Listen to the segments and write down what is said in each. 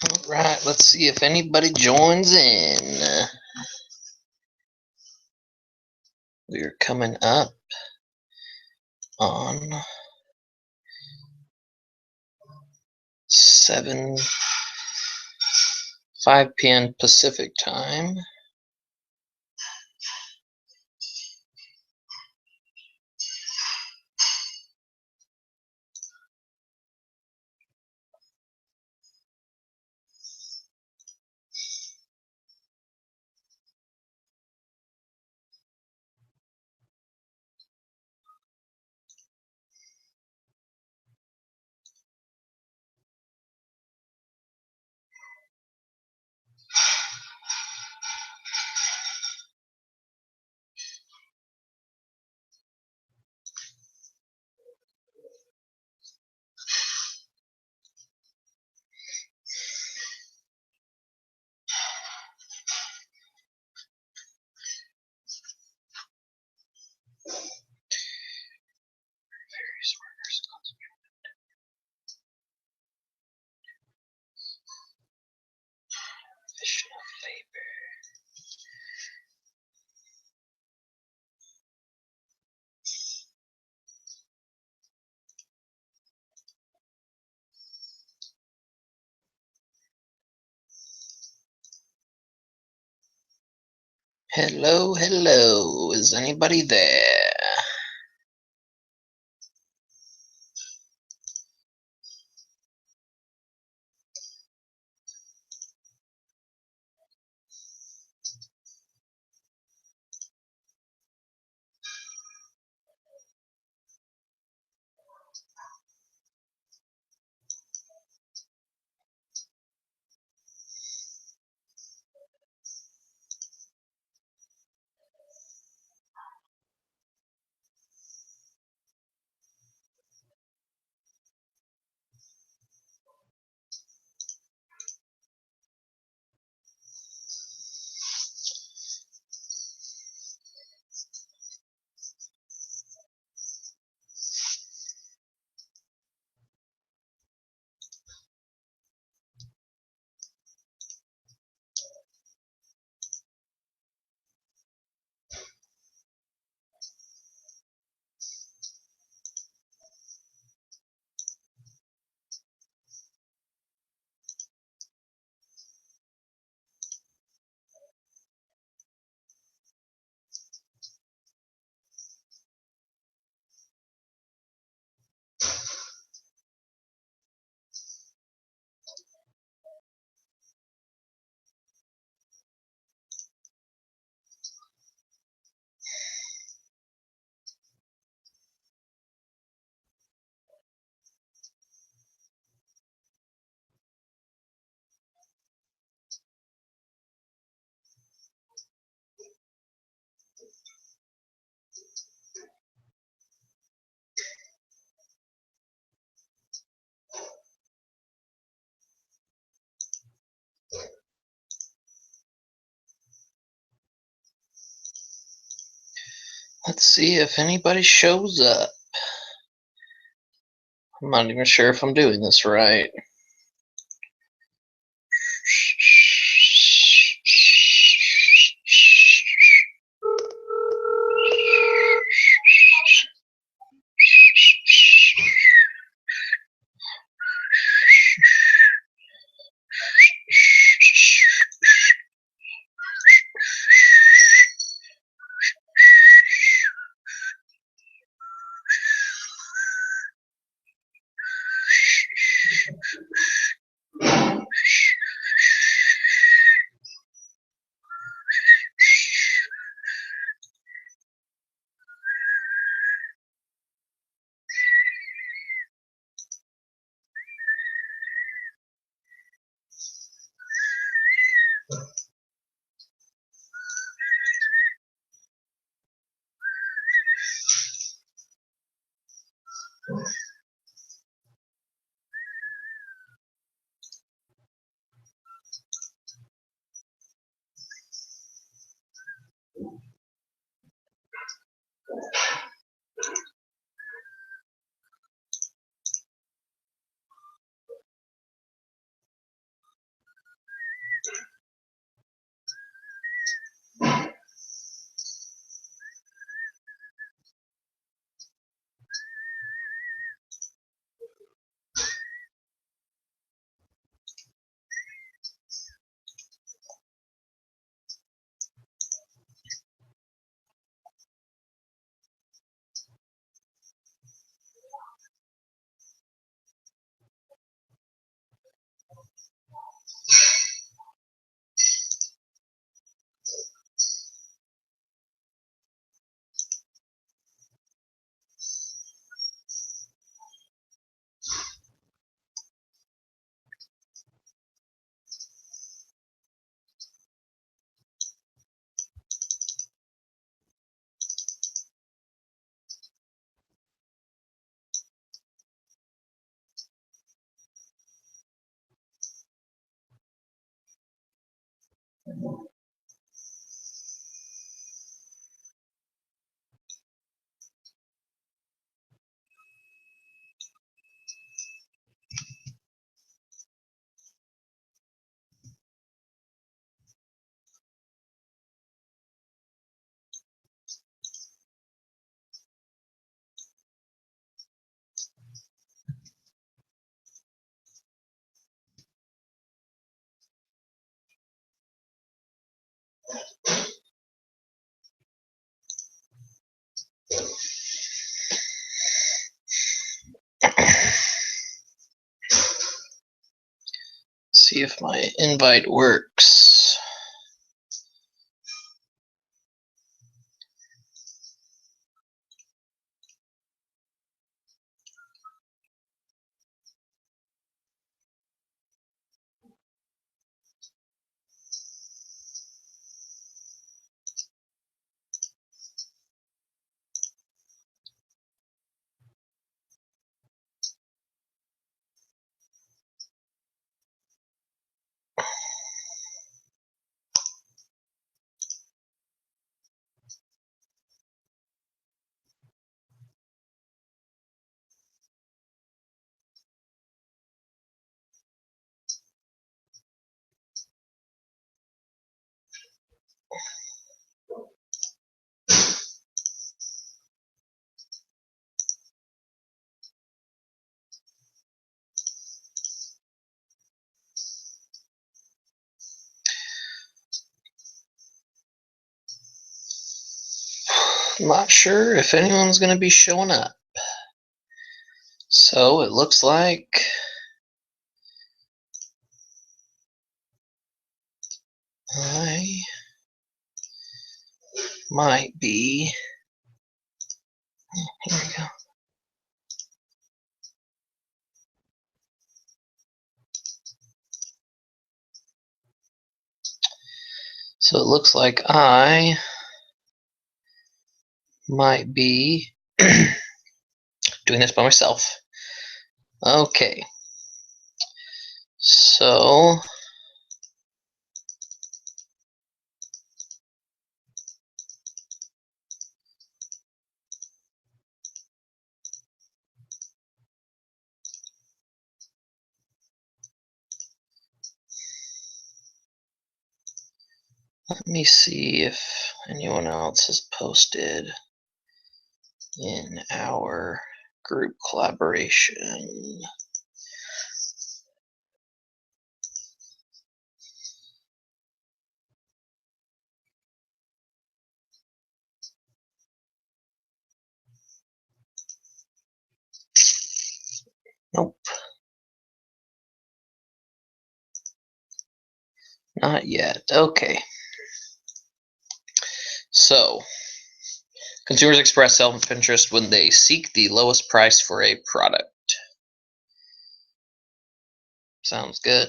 All right, let's see if anybody joins in. We're coming up on 5 p.m. Pacific time. Hello, hello. Is anybody there? Let's see if anybody shows up. I'm not even sure if I'm doing this right. See if my invite works. I'm not sure if anyone's going to be showing up. So it looks like I might be. Here we go. So it looks like I might be doing this by myself. Okay. So let me see if anyone else has posted in our group collaboration. Nope. Not yet. Okay. So, consumers express self-interest when they seek the lowest price for a product. Sounds good.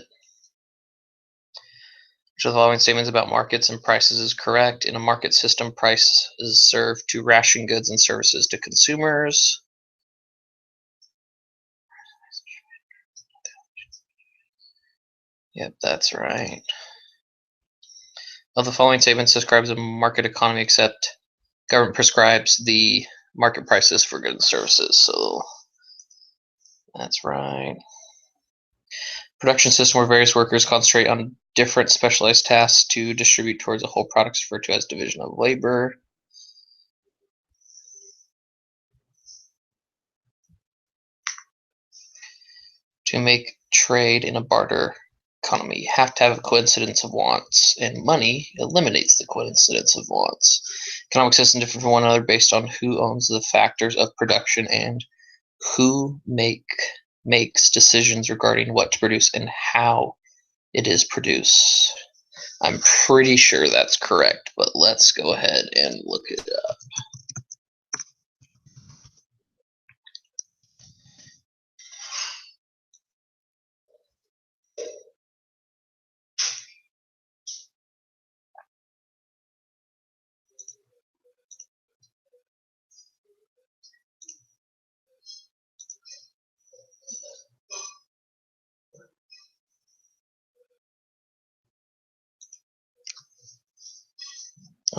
Which of the following statements about markets and prices is correct? In a market system, price is served to ration goods and services to consumers. Yep, that's right. Of the following statements describes a market economy except government prescribes the market prices for goods and services. So that's right. Production system where various workers concentrate on different specialized tasks to distribute towards a whole product is referred to as division of labor. To make trade in a barter economy, you have to have a coincidence of wants, and money eliminates the coincidence of wants. Economic systems differ from one another based on who owns the factors of production and who makes decisions regarding what to produce and how it is produced. I'm pretty sure that's correct, but let's go ahead and look it up.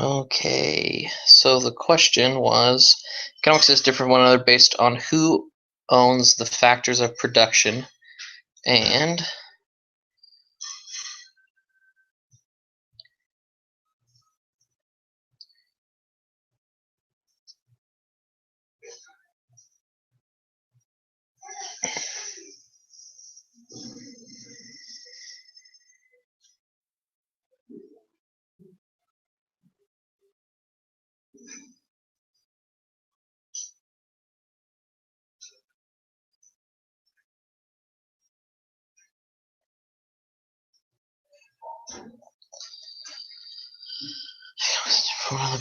Okay, so the question was, economics is different from one another based on who owns the factors of production and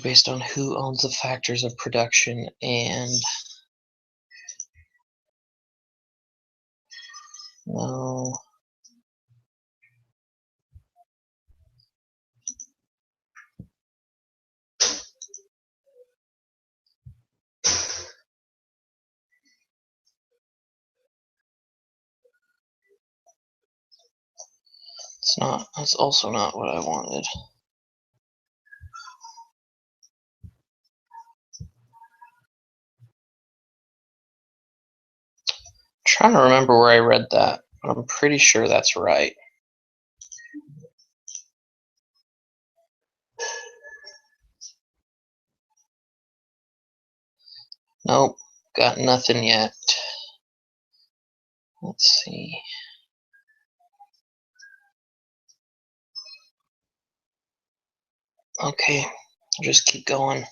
based on who owns the factors of production and no. It's not. That's also not what I wanted. I'm trying to remember where I read that, but I'm pretty sure that's right. Nope, got nothing yet. Let's see. Okay, I'll just keep going.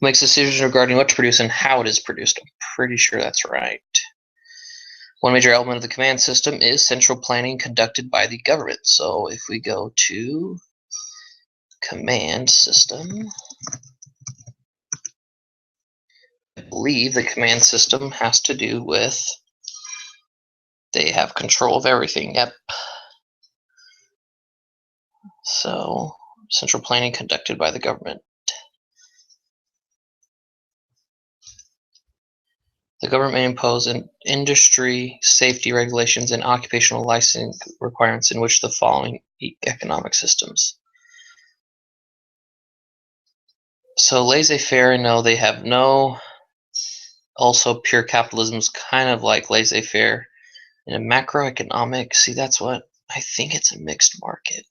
Makes decisions regarding what to produce and how it is produced. I'm pretty sure that's right. One major element of the command system is central planning conducted by the government. So if we go to command system, I believe the command system has to do with they have control of everything. Yep. So central planning conducted by the government. The government may impose industry safety regulations and occupational license requirements in which the following economic systems. So laissez-faire, no, they have no. Also, pure capitalism is kind of like laissez-faire. In a macroeconomic, see, that's what I think it's a mixed market.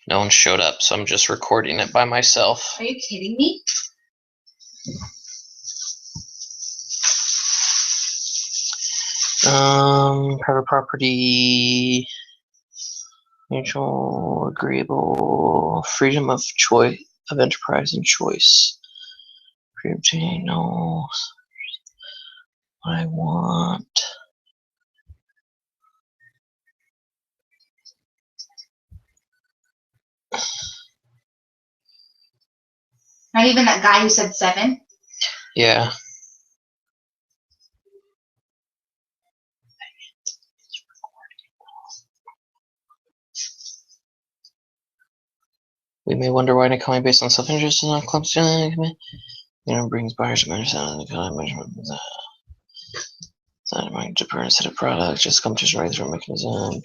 No one showed up, so I'm just recording it by myself. Are you kidding me? Private property, mutual, agreeable, freedom of choice, of enterprise and choice. Freedom, no. What I want. Not even that guy who said 7? Yeah. We may wonder why an economy based on self-interest is not clumps. Brings buyers to understand the economic measurement. Not mind to per set of products, just competition right through mechanism.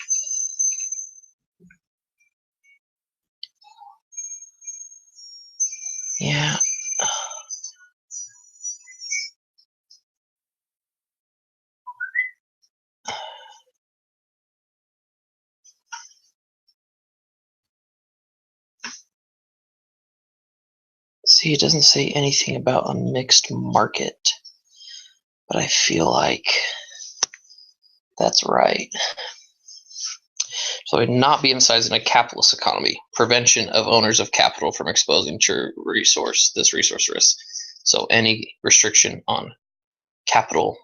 Yeah. See, it doesn't say anything about a mixed market, but I feel like that's right. So it would not be emphasized in a capitalist economy. Prevention of owners of capital from exposing to this resource risk. So any restriction on capital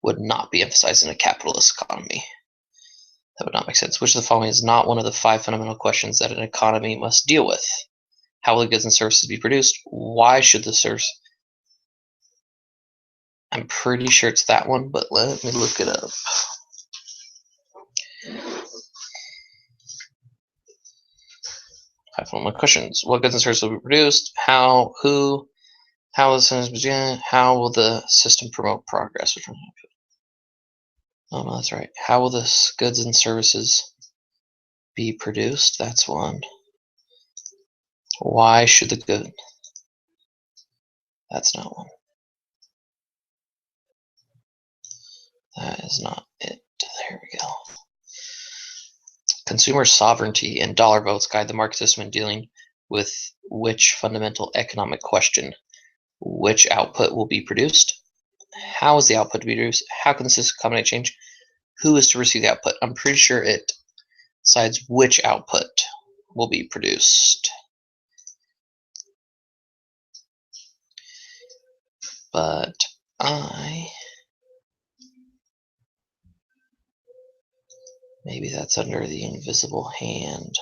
would not be emphasized in a capitalist economy. That would not make sense. Which of the following is not one of the 5 fundamental questions that an economy must deal with? How will the goods and services be produced? Why should the service? I'm pretty sure it's that one, but let me look it up. I found my questions. What goods and services will be produced? How? Who? How will the system begin? How will the system promote progress? Oh no, that's right. How will the goods and services be produced? That's one. Why should the good? That's not one. That is not it. There we go. Consumer sovereignty and dollar votes guide the market system in dealing with which fundamental economic question? Which output will be produced? How is the output to be produced? How can the system accommodate change? Who is to receive the output? I'm pretty sure it decides which output will be produced. But maybe that's under the invisible hand.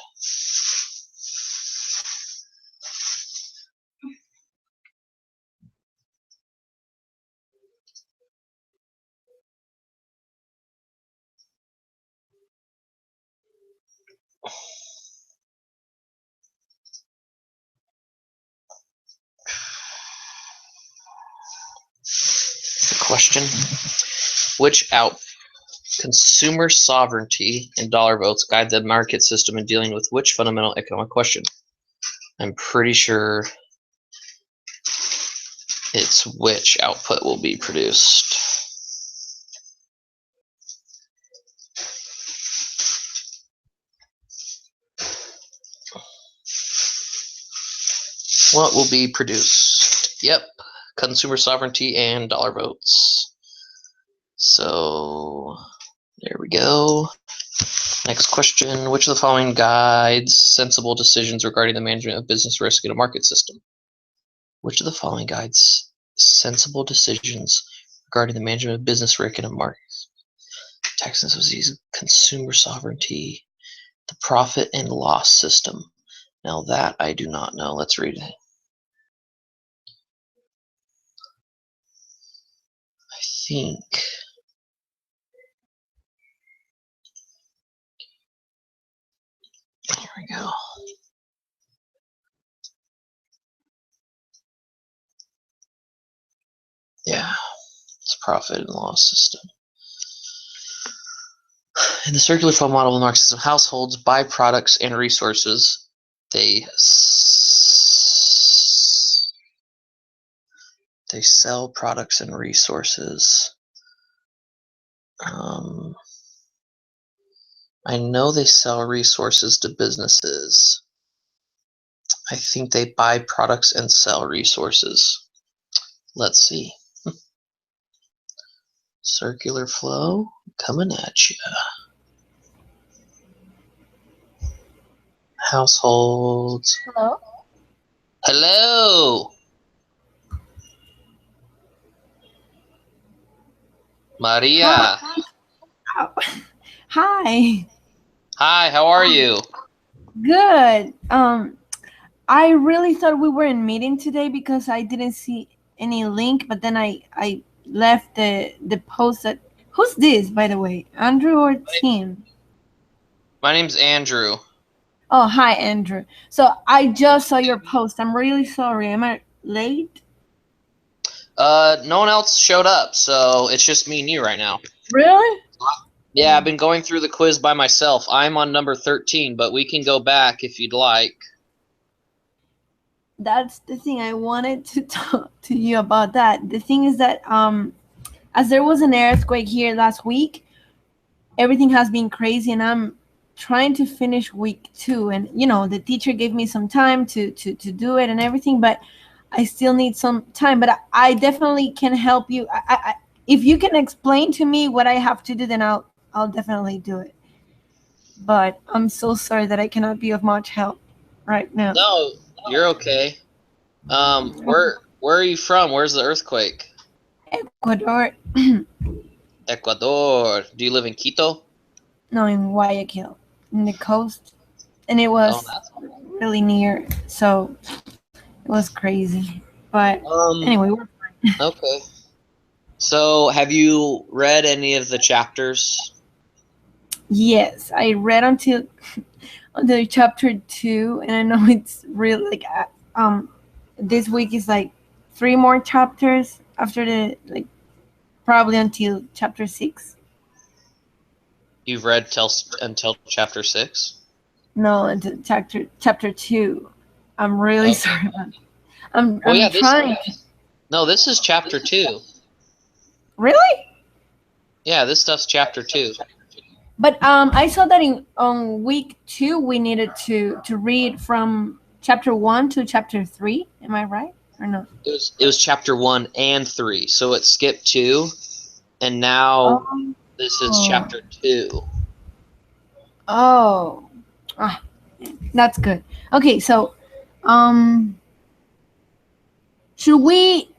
The question, which consumer sovereignty and dollar votes guide the market system in dealing with which fundamental economic question? I'm pretty sure it's which output will be produced. What will be produced? Yep, consumer sovereignty and dollar votes. So there we go. Next question, which of the following guides sensible decisions regarding the management of business risk in a market system? Which of the following guides sensible decisions regarding the management of business risk in a market? Tax incentives, consumer sovereignty, the profit and loss system. Now that I do not know. Let's read it. I think there we go. Yeah, it's profit and loss system. In the circular flow model of the market system, households buy products and resources. They sell products and resources. I know they sell resources to businesses. I think they buy products and sell resources. Let's see. Circular flow coming at you. Households. Hello? Hello. Maria. Oh. Hi. Hi, how are you? Good. I really thought we were in meeting today because I didn't see any link, but then I left the post that who's this, by the way? Andrew or Tim? My name's Andrew. Oh, hi Andrew. So I just saw your post. I'm really sorry. Am I late? No one else showed up, so it's just me and you right now. Really? Yeah, I've been going through the quiz by myself. I'm on number 13, but we can go back if you'd like. That's the thing. I wanted to talk to you about that. The thing is that as there was an earthquake here last week, everything has been crazy, and I'm trying to finish week 2. And the teacher gave me some time to do it and everything, but I still need some time. But I definitely can help you. If you can explain to me what I have to do, then I'll definitely do it. But I'm so sorry that I cannot be of much help right now. No, you're okay. Where are you from? Where's the earthquake? Ecuador. Ecuador. Do you live in Quito? No, in Guayaquil, in the coast. And it was really near, so it was crazy. But anyway, we're fine. Okay. So, have you read any of the chapters? Yes, I read until chapter 2, and I know it's really like this week is like 3 more chapters after the like probably until chapter 6. You've read until chapter 6? No, until chapter 2. I'm really Okay. sorry about it. I'm Well, yeah, trying. No, this is chapter 2. Really? Yeah, this stuff's chapter 2. But I saw that on week 2 we needed to read from chapter 1 to chapter 3. Am I right or no? It was chapter 1 and 3, so it skipped 2, and now this is chapter 2. Oh, that's good. Okay, so should we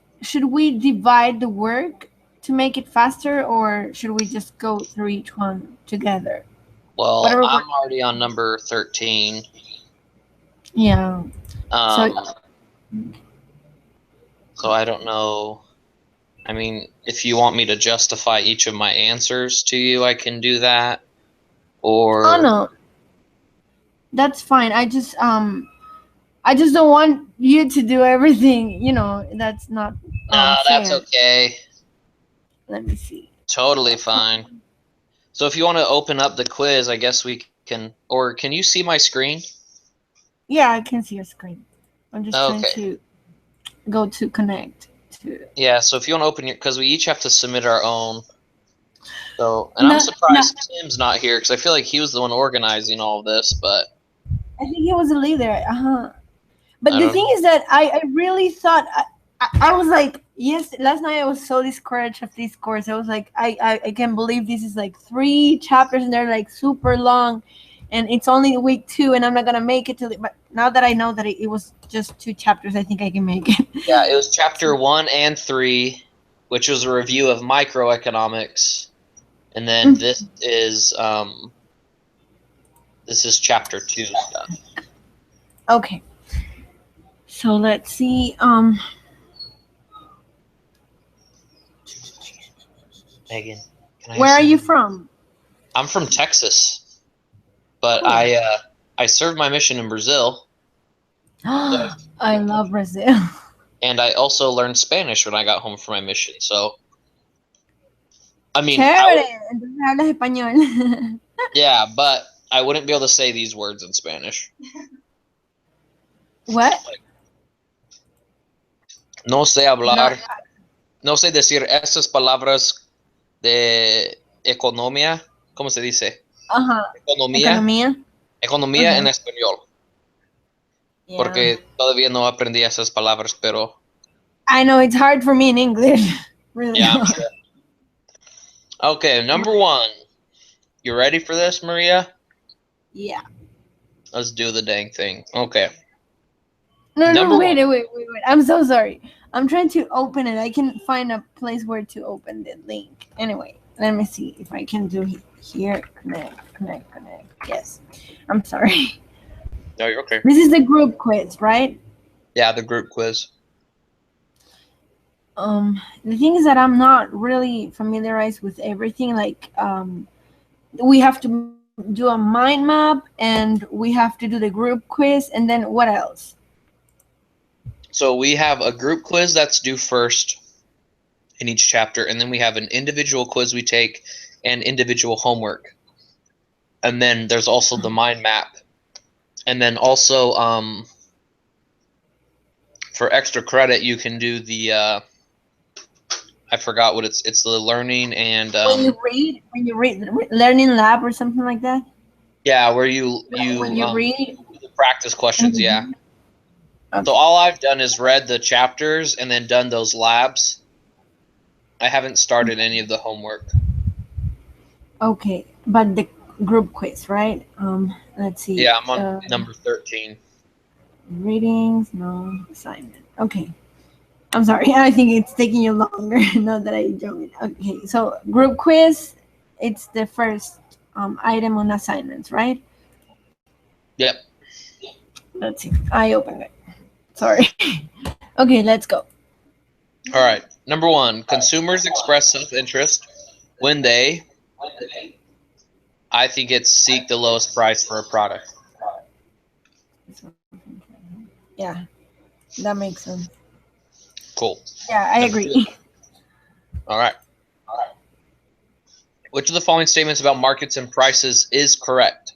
divide the work to make it faster, or should we just go through each one together? Well, Whatever I'm already on number 13. Yeah. So I don't know. I mean, if you want me to justify each of my answers to you, I can do that. Or Oh no, that's fine. I just don't want you to do everything. That's not. No, that's fair. okay. Let me see. Totally fine. So if you want to open up the quiz, I guess we can. Or can you see my screen? Yeah, I can see your screen. I'm just trying Okay. to go to connect to. Yeah, so if you want to open because we each have to submit our own. So, and I'm surprised Tim's not here because I feel like he was the one organizing all of this, but I think he was a leader. But the thing is that I really thought I was like, yes, last night I was so discouraged of this course. I was like, I can't believe this is like 3 chapters and they're like super long, and it's only week 2 and I'm not gonna make it but now that I know that it was just 2 chapters, I think I can make it. Yeah, it was chapter 1 and 3, which was a review of microeconomics, and then this is chapter 2 stuff. Okay. So let's see. Megan, where are you from? I'm from Texas, but cool. I served my mission in Brazil. I love Brazil. And I also learned Spanish when I got home from my mission. So, I mean, hablas español. Yeah, but I wouldn't be able to say these words in Spanish. What? No sé hablar. No sé decir esas palabras de economía. ¿Cómo se dice? Economía en español. Yeah. Porque todavía no aprendí esas palabras, pero... I know, it's hard for me in English. Really. Yeah, I'm sure. Okay, number 1. You ready for this, Maria? Yeah. Let's do the dang thing. Okay. No, wait. I'm so sorry. I'm trying to open it. I can find a place where to open the link. Anyway, let me see if I can do here. Connect. Yes. I'm sorry. No, you're okay. This is the group quiz, right? Yeah, the group quiz. The thing is that I'm not really familiarized with everything. Like, we have to do a mind map, and we have to do the group quiz, and then what else? So we have a group quiz that's due first in each chapter, and then we have an individual quiz we take and individual homework. And then there's also the mind map. And then also for extra credit you can do the I forgot what it's the learning and when you read learning lab or something like that. Yeah, where you read the practice questions. Yeah. Okay. So all I've done is read the chapters and then done those labs. I haven't started any of the homework. Okay, but the group quiz, right? Let's see. Yeah, I'm on number 13. Readings, no assignment. Okay. I'm sorry. I think it's taking you longer now that I joined. Okay, so group quiz, it's the first item on assignments, right? Yep. Let's see. I opened it. Sorry. Okay, let's go. All right. Number 1, consumers express self-interest when they, I think it's seek the lowest price for a product. Yeah, that makes sense. Cool. Yeah, I Number agree. 2. All right. Which of the following statements about markets and prices is correct?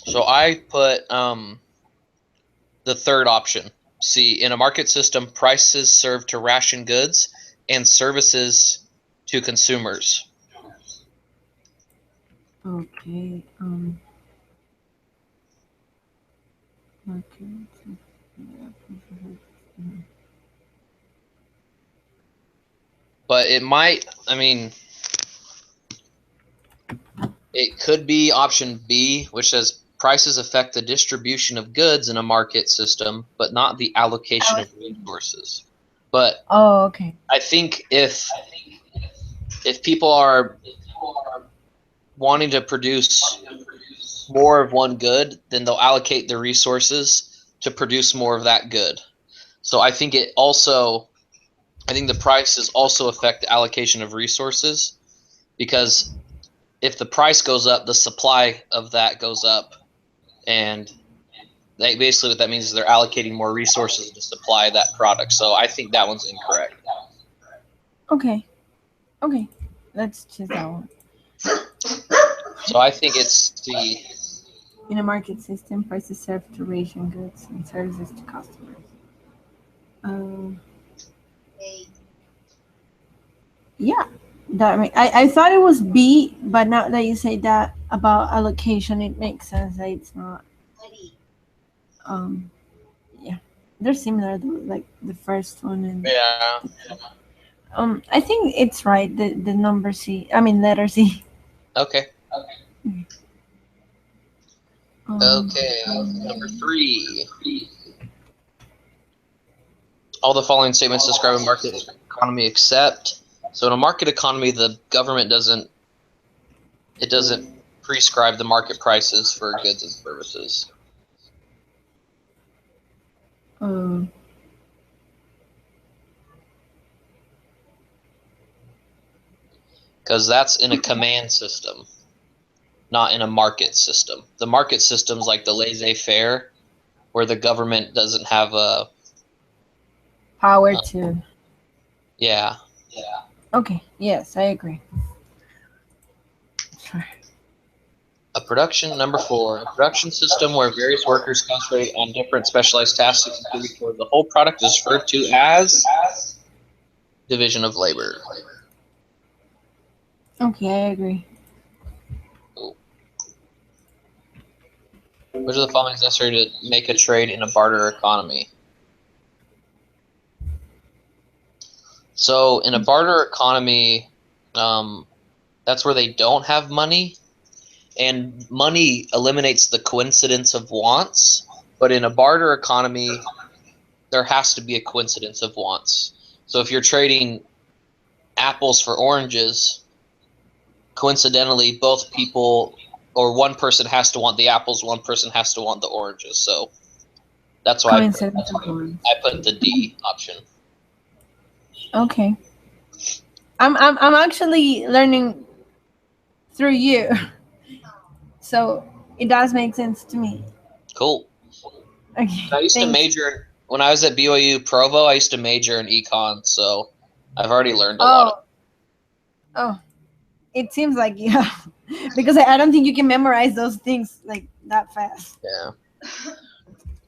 So I put the third option. C, in a market system, prices serve to ration goods and services to consumers. Okay. Okay. But it might, I mean, it could be option B, which says prices affect the distribution of goods in a market system, but not the allocation of resources. But Oh, okay. I think if people are wanting to produce more of one good, then they'll allocate the resources to produce more of that good. So I think the prices also affect the allocation of resources, because if the price goes up, the supply of that goes up, and basically what that means is they're allocating more resources to supply that product. So I think that one's incorrect. Okay. Okay. Let's choose that one. So I think it's the In a market system, prices serve to ration goods and services to customers. Yeah, I thought it was B, but now that you say that about allocation, it makes sense that it's not. Yeah, they're similar, like the first one and. yeah. I think it's right. The number C. I mean letter C. Okay. Okay. Um, Number 3. All the following statements describe a market economy except. So in a market economy, the government doesn't prescribe the market prices for goods and services. Because that's in a command system, not in a market system. The market system's like the laissez-faire, where the government doesn't have a power to. yeah. Okay. Yes, I agree. Sure. Number 4, a production system where various workers concentrate on different specialized tasks to contribute toward the whole product is referred to as division of labor. Okay, I agree. Which of the following is necessary to make a trade in a barter economy? So in a barter economy, that's where they don't have money, and money eliminates the coincidence of wants. But in a barter economy, there has to be a coincidence of wants. So if you're trading apples for oranges, coincidentally, both people or one person has to want the apples, one person has to want the oranges. So that's why I put the D option. Okay. I'm actually learning through you, so it does make sense to me. Cool. Okay. I used to major when I was at BYU Provo. I used to major in econ, so I've already learned a lot. Oh, it seems like you have, because I don't think you can memorize those things like that fast. Yeah.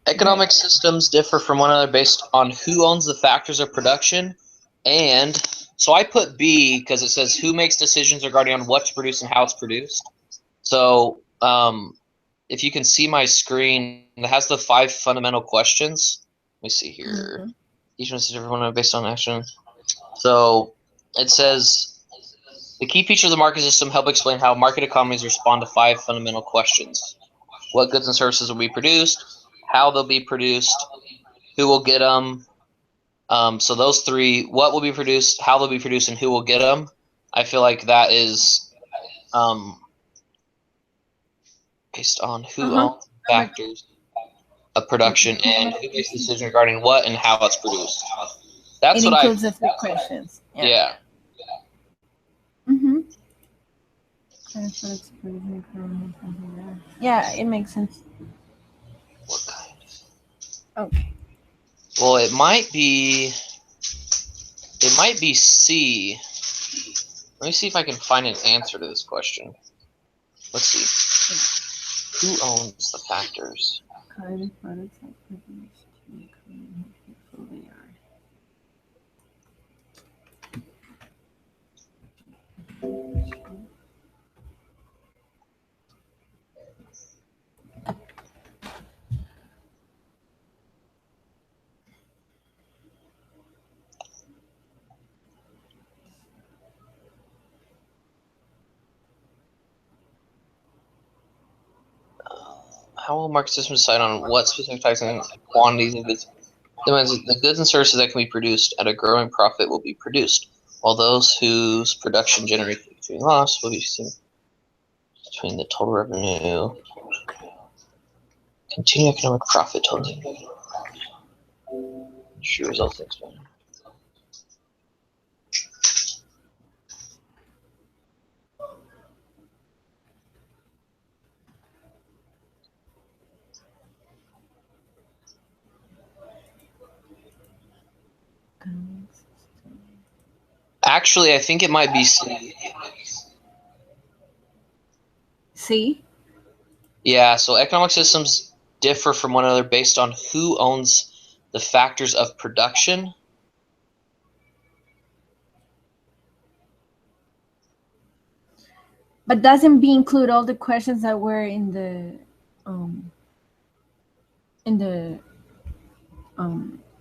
Economic systems differ from one another based on who owns the factors of production, and so I put B because it says who makes decisions regarding on what to produce and how it's produced. So if you can see my screen, it has the 5 fundamental questions. Let me see here. Mm-hmm. Each one is different based on action. So it says the key features of the market system help explain how market economies respond to 5 fundamental questions. What goods and services will be produced, how they'll be produced, who will get them. So those 3, what will be produced, how they'll be produced, and who will get them. I feel like that is based on who owns factors. of production and who makes the decision regarding what and how it's produced. That's It what includes the three questions. yeah. Mm-hmm. Yeah, it makes sense. What kind? Okay. Well, it might be C. Let me see if I can find an answer to this question. Let's see. Who owns the factors? Carbon products are produced to make how they are. How will market systems decide on what specific types and quantities of goods? The goods and services that can be produced at a growing profit will be produced, while those whose production generates between loss will be seen between the total revenue. Continue economic profit total. True results expected. Actually, I think it might be C. See? Yeah, so economic systems differ from one another based on who owns the factors of production. But doesn't B include all the questions that were in the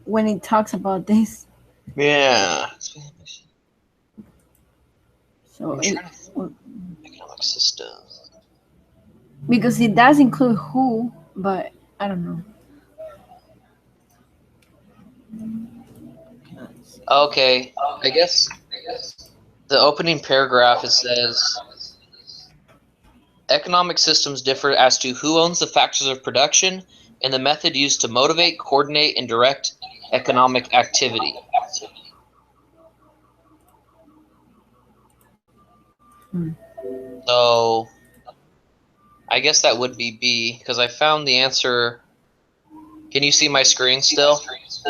when it talks about this? Yeah. So Economic system. because it does include who, but I don't know. Okay, I guess the opening paragraph, it says economic systems differ as to who owns the factors of production and the method used to motivate, coordinate, and direct economic activity. So I guess that would be B, because I found the answer. Can you see my screen still?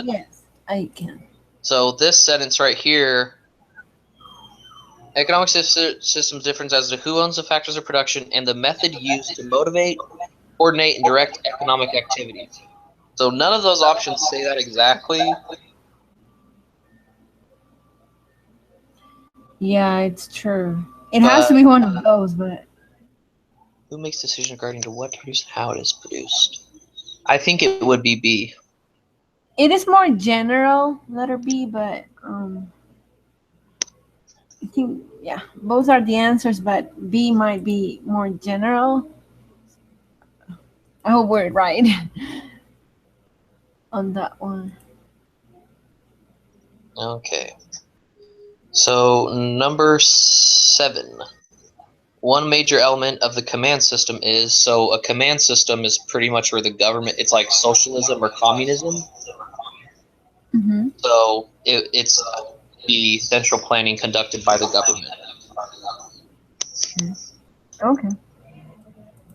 Yes, I can. So this sentence right here, economic systems difference as to who owns the factors of production and the method used to motivate, coordinate, and direct economic activity. So none of those options say that exactly. Yeah, it's true. It has to be one of those, but who makes decisions regarding to what to produce and how it is produced? I think it would be B. it is more general, letter B, but I think yeah, both are the answers, but B might be more general. I hope we're right on that one. Okay. So number 7. One major element of the command system is, so a command system is pretty much where the government, it's like socialism or communism. Mm-hmm. So it's the central planning conducted by the government. Okay.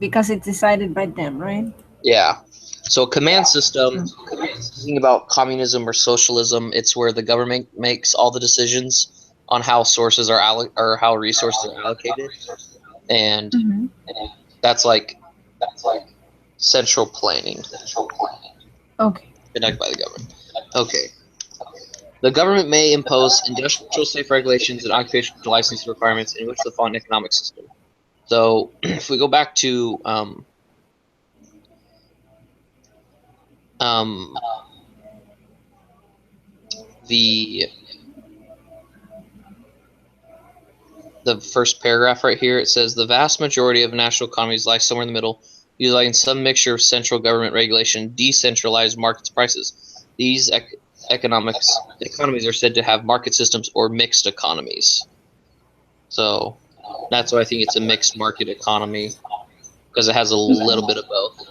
Because it's decided by them, right? Yeah. So a command system, thinking about communism or socialism, it's where the government makes all the decisions on how sources are or how resources are allocated, and that's like central planning. Okay. Conducted by the government. Okay. The government may impose industrial safe regulations and occupational license requirements in which the following economic system. So if we go back to the first paragraph right here, it says the vast majority of national economies lie somewhere in the middle, utilizing some mixture of central government regulation, decentralized markets prices. These economies are said to have market systems or mixed economies. So that's why I think it's a mixed market economy, because it has a little bit of both.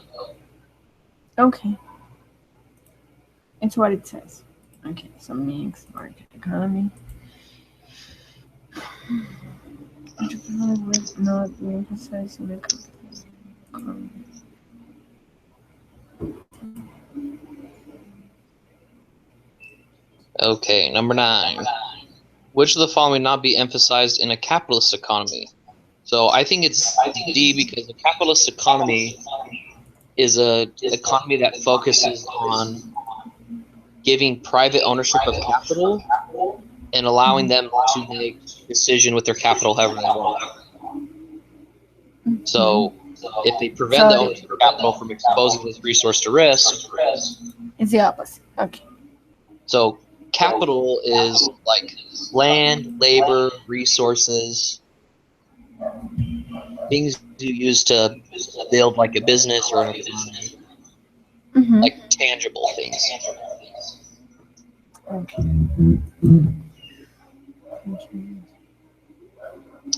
Okay. It's what it says. Okay, so mixed market economy. Entrepreneur would not be emphasized in the economy. Okay, number 9. Which of the following not be emphasized in a capitalist economy? So I think it's D, because a capitalist economy is an economy that focuses on giving private ownership of capital and allowing them to make decision with their capital however they want. So if they prevent the owners of capital from exposing this resource to risk, It's the opposite. Okay. so capital is like land, labor, resources, things you use to build like a business or an economy, like tangible things. Okay.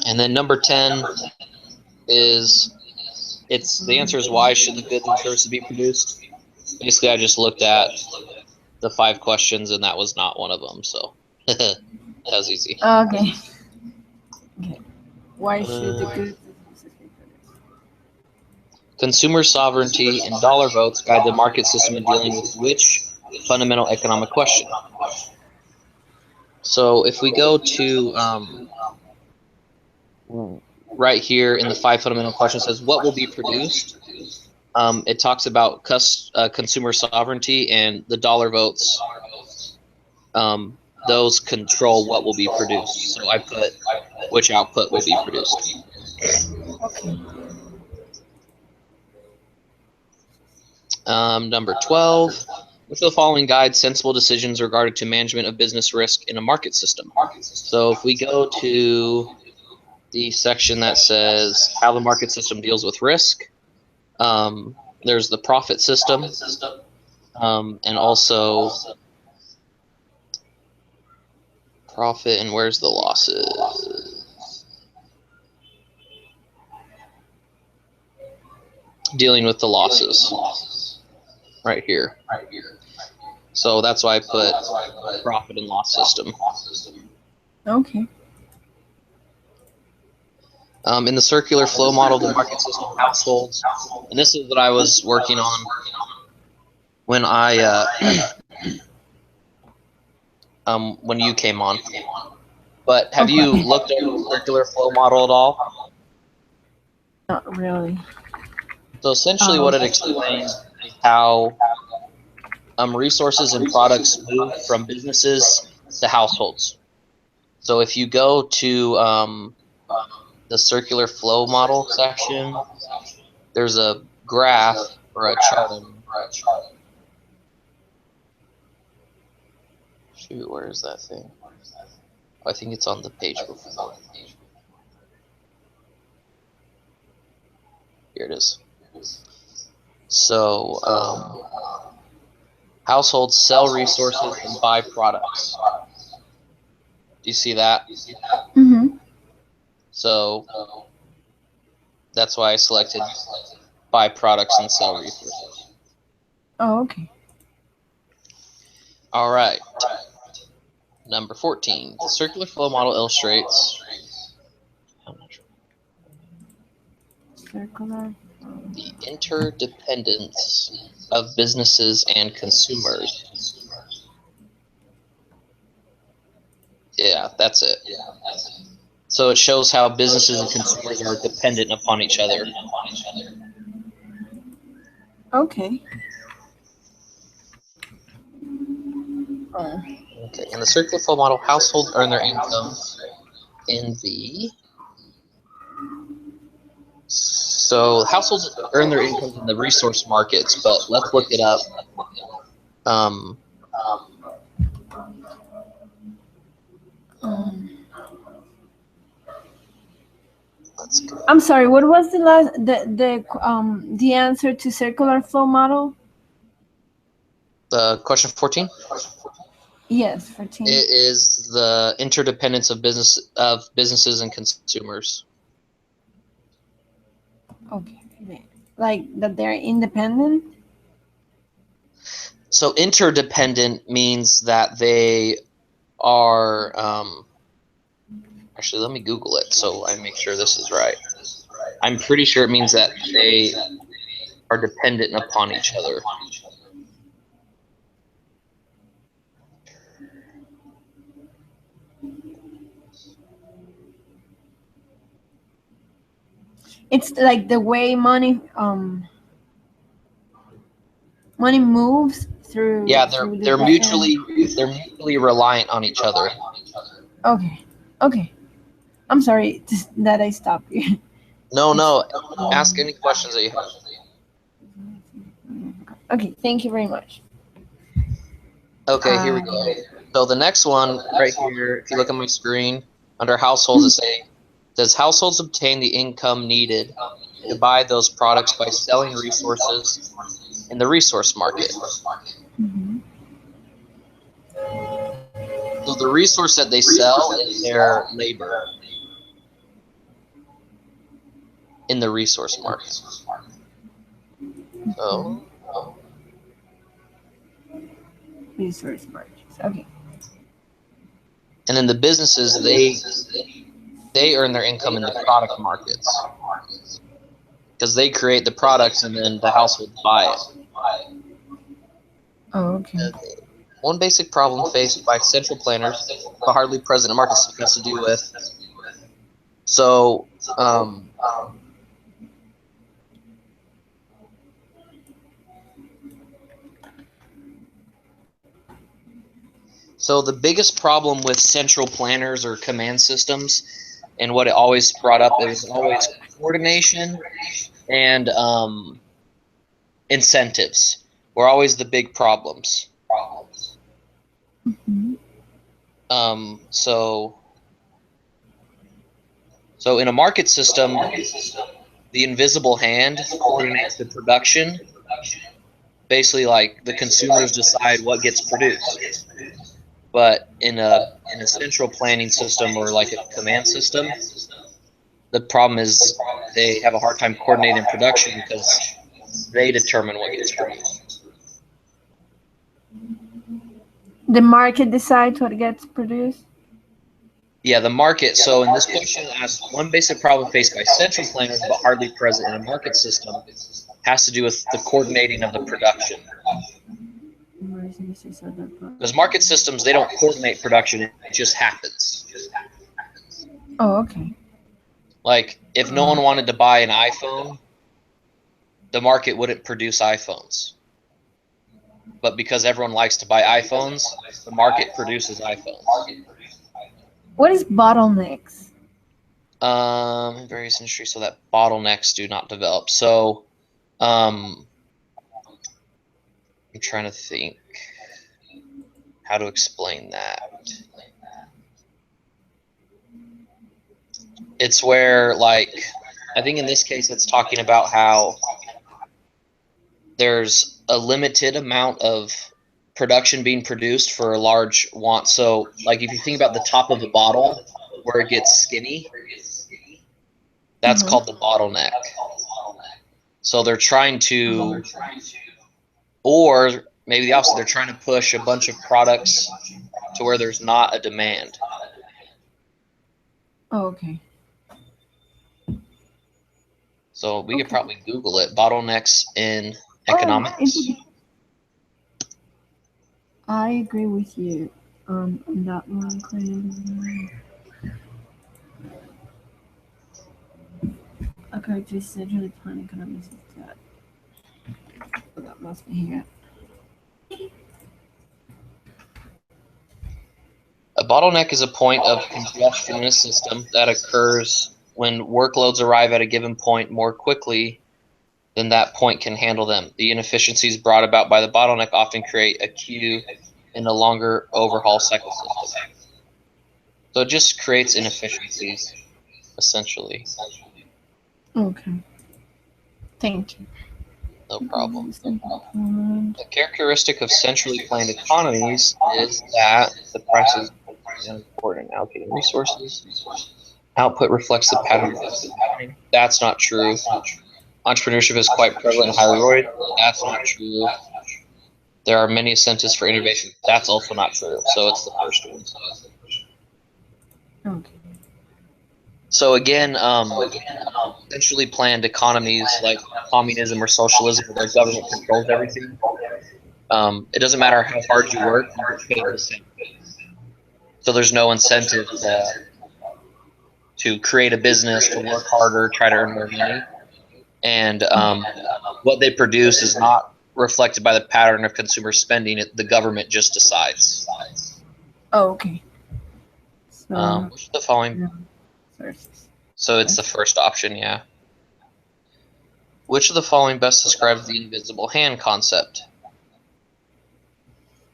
And then number 10 is, the answer is why should the goods and services be produced? Basically, I just looked at the 5 questions and that was not one of them, so that was easy. Okay. Okay. Why should the goods? Consumer sovereignty and dollar votes guide the market system in dealing with which fundamental economic question? So if we go to right here in the 5 fundamental questions, says what will be produced. It talks about consumer sovereignty and the dollar votes. Those control what will be produced. So I put which output will be produced. Okay. Number 12. Which of the following guides sensible decisions regarding to management of business risk in a market system? So if we go to the section that says how the market system deals with risk, there's the profit system, and also profit, and where's the losses? Dealing with the losses right here. So that's why I put profit and loss system. Okay. In the circular flow model, the market system households, and this is what I was working on when I when you came on. But have you looked at the circular flow model at all? Not really. So essentially what it explains is how resources and products move from businesses to households. So if you go to the circular flow model section, there's a graph or a chart. Shoot, where is that thing? Oh, I think it's on the page before. Here it is. So households sell resources and buy products. Do you see that? Mm-hmm. So that's why I selected buy products and sell resources. Oh, okay. All right. Number 14. The circular flow model illustrates Circular. the interdependence of businesses and consumers. Yeah, that's it. So it shows how businesses and consumers are dependent upon each other. Okay. Okay, in the circular flow model, households earn their income in the... So households earn their incomes in the resource markets, but let's look it up. Let's go. I'm sorry. What was the answer to circular flow model? Question 14. Yes, 14. It is the interdependence of businesses and consumers. Okay. Like that they're independent? So interdependent means that they are. Actually, let me Google it so I make sure this is right. I'm pretty sure it means that they are dependent upon each other. It's like the way money moves through. Yeah, through the they're different- mutually reliant on each other. Okay. I'm sorry that I stopped you. No. Ask any questions that you have. Okay, thank you very much. Okay, here we go. So the next one right here, if you look at my screen, under households, it's saying, does households obtain the income needed to buy those products by selling resources in the resource market? Mhm. So the resource that they sell is their labor in the resource market. So, Resource markets. Okay. and then the businesses, they earn their income in the product markets because they create the products and then the households buy it. Oh, okay. One basic problem faced by central planners, but hardly present in markets, has to do with. So, so the biggest problem with central planners or command systems, and what it always brought up, is always coordination and incentives were always the big problems. Mhm. So in a market system, the invisible hand coordinates the production. Basically, like the consumers decide what gets produced. But in a central planning system or like a command system, the problem is they have a hard time coordinating production because they determine what gets produced. The market decides what gets produced. Yeah, the market. So in this question, it asks, one basic problem faced by central planners but hardly present in a market system has to do with the coordinating of the production. Because market systems, they don't coordinate production, it just happens. Oh, okay. Like, if no one wanted to buy an iPhone, the market wouldn't produce iPhones. But because everyone likes to buy iPhones, the market produces iPhones. What is bottlenecks? In various industries, so that bottlenecks do not develop. So, I'm trying to think how to explain that. It's where, like, I think in this case, it's talking about how there's a limited amount of production being produced for a large want. So, like, if you think about the top of a bottle where it gets skinny, that's called the bottleneck. So they're trying to, or maybe the opposite, they're trying to push a bunch of products to where there's not a demand. Oh, okay. So we could probably Google it, bottlenecks in economics. I agree with you on that one. Okay, just centrally plan economics is that. That must be here. A bottleneck is a point of congestion in a system that occurs when workloads arrive at a given point more quickly than that point can handle them. The inefficiencies brought about by the bottleneck often create a queue in a longer overhaul cycle system. So it just creates inefficiencies, essentially. Okay. Thank you. No problem. The characteristic of centrally planned economies is that the prices are important in allocating resources. Output reflects the pattern. That's not true. Entrepreneurship is quite prevalent and highly rewarded. That's not true. There are many incentives for innovation. That's also not true. So it's the first one. Okay. So again, centrally planned economies like communism or socialism, where the government controls everything. It doesn't matter how hard you work, you get paid the same. So there's no incentive to create a business, to work harder, try to earn more money. And what they produce is not reflected by the pattern of consumer spending. The government just decides. Oh, okay. So, Which of the following? sources. So it's the first option, yeah. Which of the following best describes the invisible hand concept?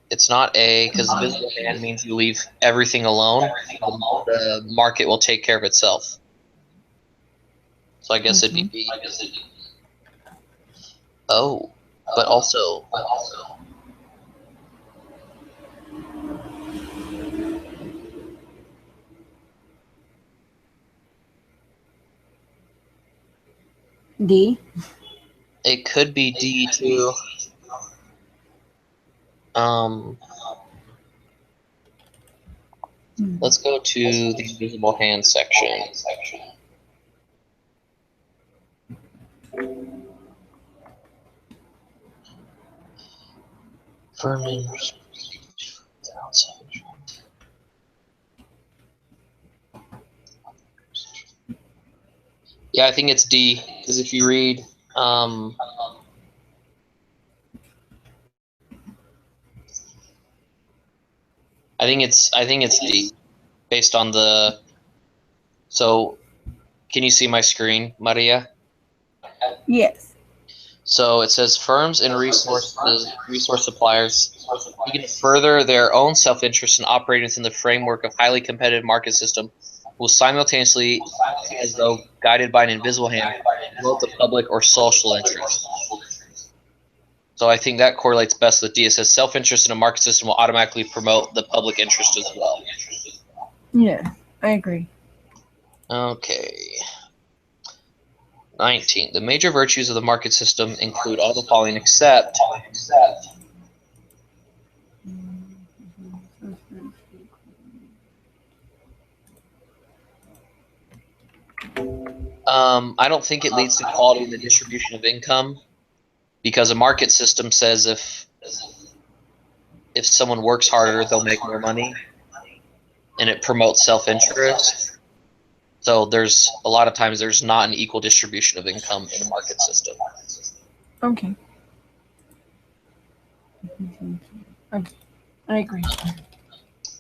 It's not A, because invisible hand means you leave everything alone. The market will take care of itself. So I guess it'd be B. Oh, but also. D. It could be D too. Let's go to the invisible hand section. Yeah, I think it's D, because if you read I think it's D, based on the. So, can you see my screen, Maria? Yes. So it says firms and resource suppliers seeking to further their own self-interest in operating within the framework of highly competitive market system will simultaneously, as though guided by an invisible hand, promote the public or social interest. So I think that correlates best with D. It says self-interest in a market system will automatically promote the public interest as well. Yeah, I agree. Okay. 19. The major virtues of the market system include all the following except. I don't think it leads to quality in the distribution of income, because a market system says if someone works harder, they'll make more money, and it promotes self-interest. So there's a lot of times there's not an equal distribution of income in a market system. Okay. Okay, I agree.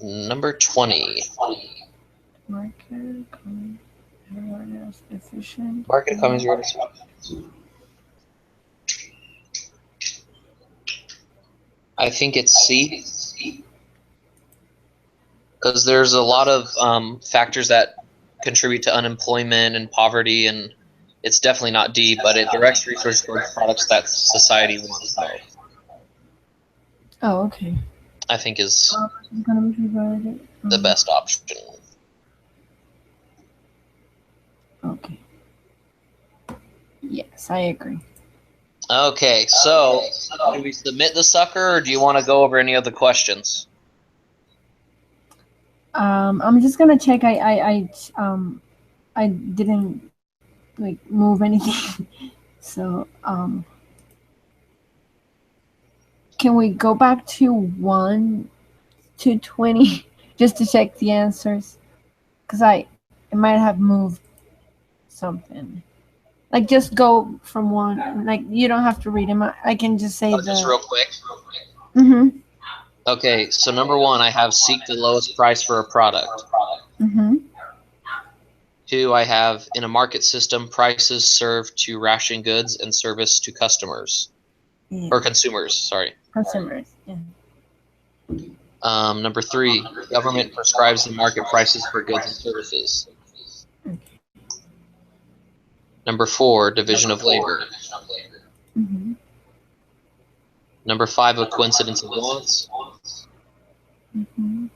Number 20. Market economy, everyone else efficient. Market economies are I think it's C, because there's a lot of factors that contribute to unemployment and poverty, and it's definitely not D, but it directs resources towards products that society wants most. Oh, okay. I think is the the best option. Okay. Yes, I agree. Okay, so do we submit the sucker, or do you want to go over any of the questions? I'm just gonna check. I didn't like move anything, so can we go back to 1 to 20 just to check the answers? Because I might have moved something. Like just go from 1. Like you don't have to read them. I can just say Just real quick. Mm-hmm. Okay, so number 1, I have seek the lowest price for a product. Mm-hmm. 2, I have in a market system, prices serve to ration goods and service to customers. Yeah. Or consumers, sorry. Consumers. Yeah. Number 3, government prescribes the market prices for goods and services. Okay. Number 4, division of labor. Mm-hmm. Number 5, a coincidence of wants. Mm-hmm.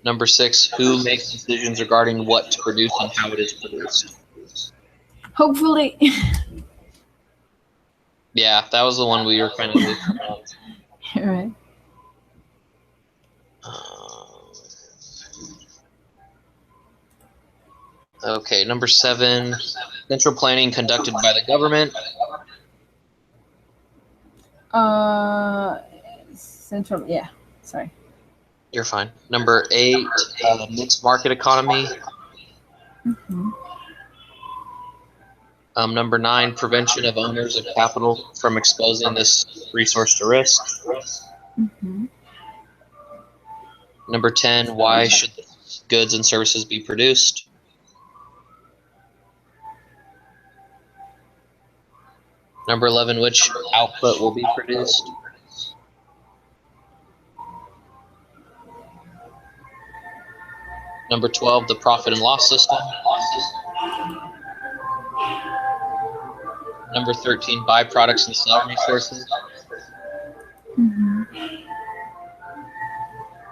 Number 6, who makes decisions regarding what to produce and how it is produced. Hopefully. Yeah, that was the one we were kind of looking at. All right. Okay, number 7, central planning conducted by the government. Central. Yeah. Sorry. You're fine. Number 8, mixed market economy. Mm-hmm. Number 9, prevention of owners of capital from exposing this resource to risk. Mm-hmm. Number 10, why should goods and services be produced? Number 11, which output will be produced? Number 12, the profit and loss system. Number 13, byproducts and cell resources. Mm-hmm.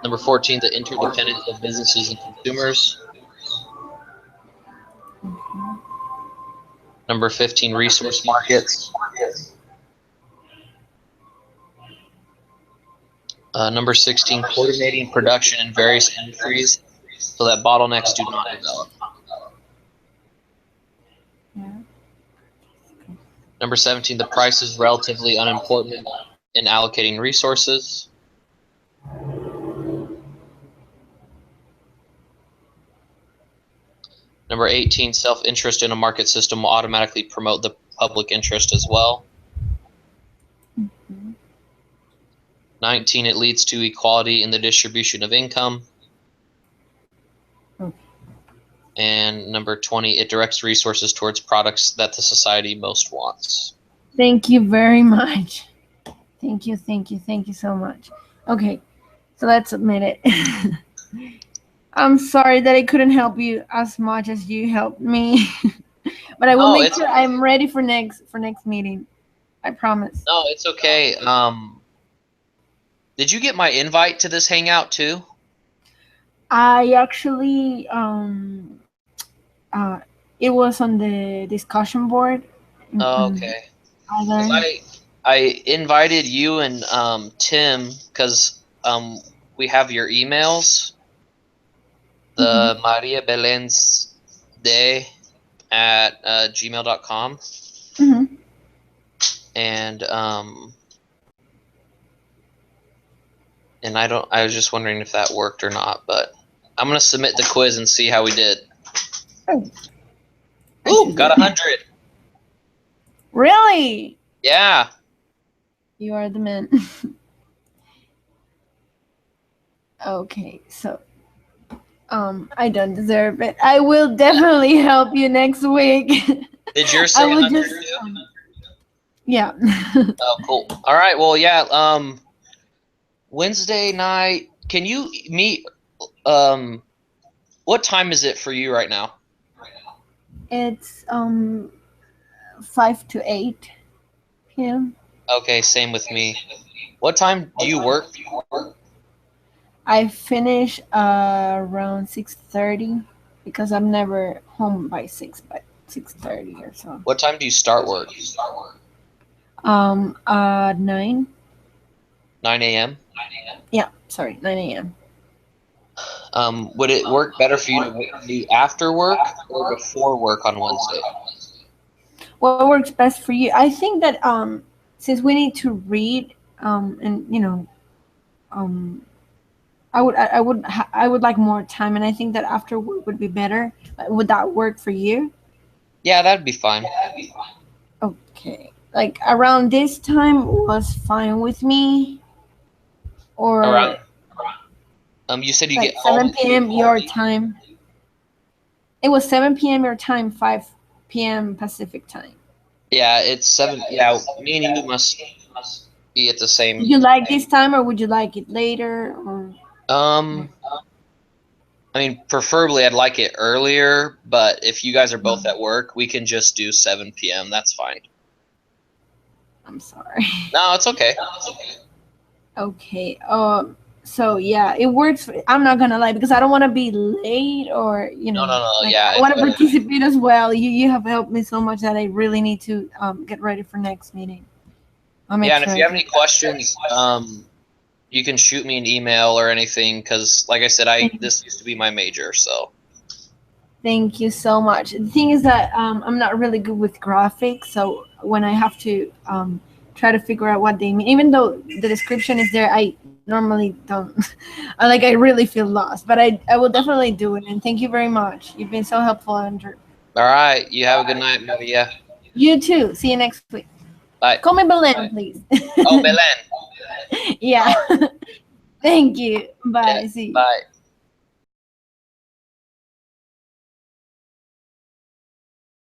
Number 14, the interdependence of businesses and consumers. Mm-hmm. Number 15, resource markets. Number 16, coordinating production in various industries so that bottlenecks do not develop. Yeah. Number 17, the price is relatively unimportant in allocating resources. Number 18, self-interest in a market system will automatically promote the public interest as well. Mm-hmm. 19, it leads to equality in the distribution of income. Okay. And number 20, it directs resources towards products that the society most wants. Thank you very much. Thank you so much. Okay, so let's admit it. I'm sorry that I couldn't help you as much as you helped me, but I will make sure I'm ready for next meeting. I promise. No, it's okay. Did you get my invite to this hangout too? I actually it was on the discussion board. Oh, okay. I invited you and Tim because we have your emails. The Maria Belen's Day at gmail.com. Mm-hmm. And I was just wondering if that worked or not, but I'm gonna submit the quiz and see how we did. Oh. Ooh, got 100. Really? Yeah. You are the man. Okay, so I don't deserve it. I will definitely help you next week. Did yours say 100 too? Yeah. Oh, cool. All right. Well, yeah. Wednesday night. Can you meet? What time is it for you right now? It's 5 to 8 p.m. Okay, same with me. What time do you work? I finish around 6:30 because I'm never home by 6:30 or so. What time do you start work? 9. 9 a.m. Yeah, sorry, 9 a.m. Would it work better for you to do after work or before work on Wednesday? What works best for you? I think that since we need to read and I would like more time, and I think that after work would be better. Would that work for you? Yeah, that'd be fine. Okay, like around this time was fine with me. Or around, you said you like get 7 p.m. your time. It was 7 p.m. your time, 5 p.m. Pacific time. Yeah, it's 7. Yeah, me and you must be at the same. Would you like this time, or would you like it later? Or I mean, preferably I'd like it earlier, but if you guys are both at work, we can just do 7 p.m. That's fine. I'm sorry. No, it's okay. Okay. So yeah, it works. I'm not gonna lie because I don't want to be late or No. Like, Yeah, I want to participate as well. You have helped me so much that I really need to get ready for next meeting. I'll make Yeah, and sure if you have any questions, you can shoot me an email or anything, because like I said, this used to be my major, so. Thank you so much. The thing is that I'm not really good with graphics, so when I have to try to figure out what they mean, even though the description is there, I normally don't. I really feel lost, but I will definitely do it. And thank you very much. You've been so helpful, Andrew. All right, you have a good night, Maria. You too. See you next week. Bye. Call me Belen, please. Oh, Belen. Yeah. Thank you. Bye. Yeah, See you. bye.